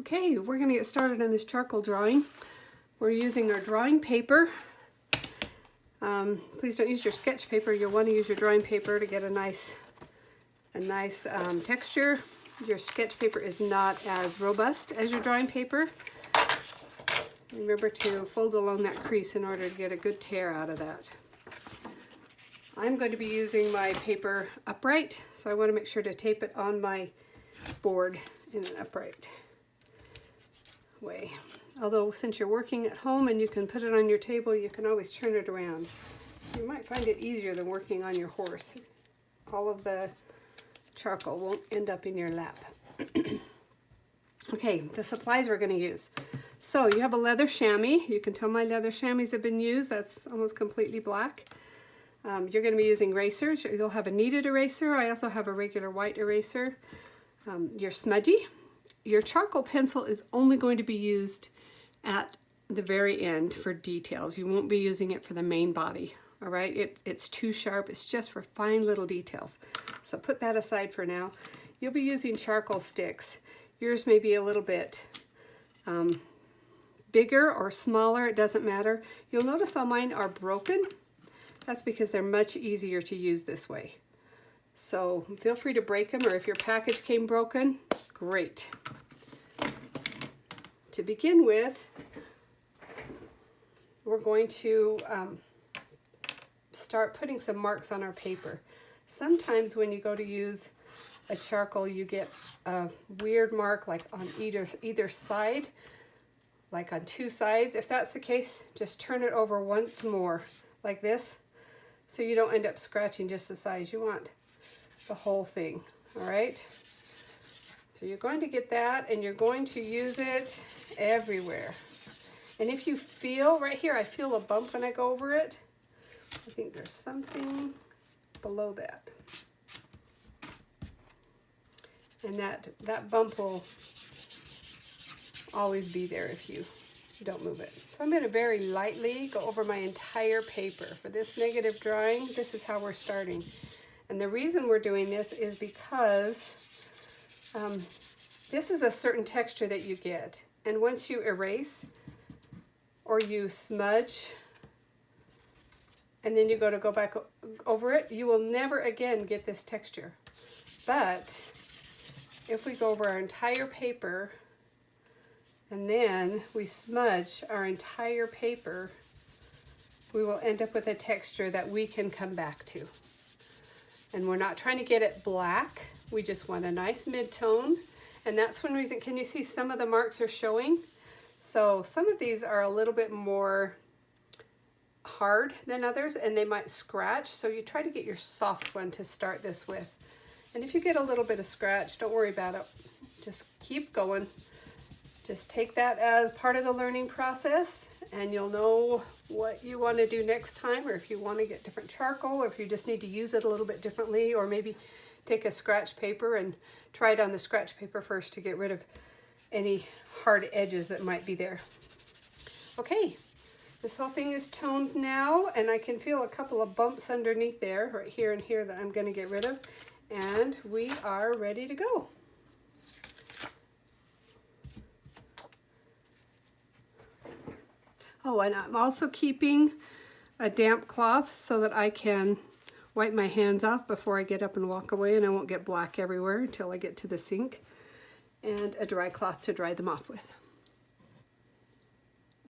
Okay, we're going to get started on this charcoal drawing. We're using our drawing paper. Please don't use your sketch paper. You'll want to use your drawing paper to get a nice texture. Your sketch paper is not as robust as your drawing paper. Remember to fold along that crease in order to get a good tear out of that. I'm going to be using my paper upright, so I want to make sure to tape it on my board in an upright way. Although since you're working at home and you can put it on your table, you can always turn it around. You might find it easier than working on your horse. All of the charcoal won't end up in your lap. Okay, the supplies we're going to use. So you have a leather chamois. You can tell my leather chamois have been used. That's almost completely black. You're going to be using erasers. You'll have a kneaded eraser. I also have a regular white eraser. Your smudgy. Your charcoal pencil is only going to be used at the very end for details. You won't be using it for the main body. All right, it's too sharp. It's just for fine little details. So put that aside for now. You'll be using charcoal sticks. Yours may be a little bit bigger or smaller. It doesn't matter. You'll notice all mine are broken. That's because they're much easier to use this way. So feel free to break them, or if your package came broken, great. To begin with, we're going to start putting some marks on our paper. Sometimes when you go to use a charcoal, you get a weird mark like on either side, like on two sides. If that's the case, just turn it over once more, like this, so you don't end up scratching just the sides. You want the whole thing, all right? So you're going to get that, and you're going to use it everywhere. And if you feel, right here, I feel a bump when I go over it. I think there's something below that. And that bump will always be there if you don't move it. So I'm going to very lightly go over my entire paper. For this negative drawing, this is how we're starting. And the reason we're doing this is because this is a certain texture that you get. And once you erase or you smudge, and then you go back over it, you will never again get this texture. But if we go over our entire paper and then we smudge our entire paper, we will end up with a texture that we can come back to. And we're not trying to get it black. We just want a nice mid-tone. And that's one reason, can you see some of the marks are showing? So some of these are a little bit more hard than others, and they might scratch. So you try to get your soft one to start this with. And if you get a little bit of scratch, don't worry about it. Just keep going. Just take that as part of the learning process, and you'll know what you want to do next time, or if you want to get different charcoal, or if you just need to use it a little bit differently, or maybe take a scratch paper and try it on the scratch paper first to get rid of any hard edges that might be there. Okay, this whole thing is toned now, and I can feel a couple of bumps underneath there, right here and here, that I'm going to get rid of, and we are ready to go. Oh, and I'm also keeping a damp cloth so that I can wipe my hands off before I get up and walk away, and I won't get black everywhere until I get to the sink, and a dry cloth to dry them off with.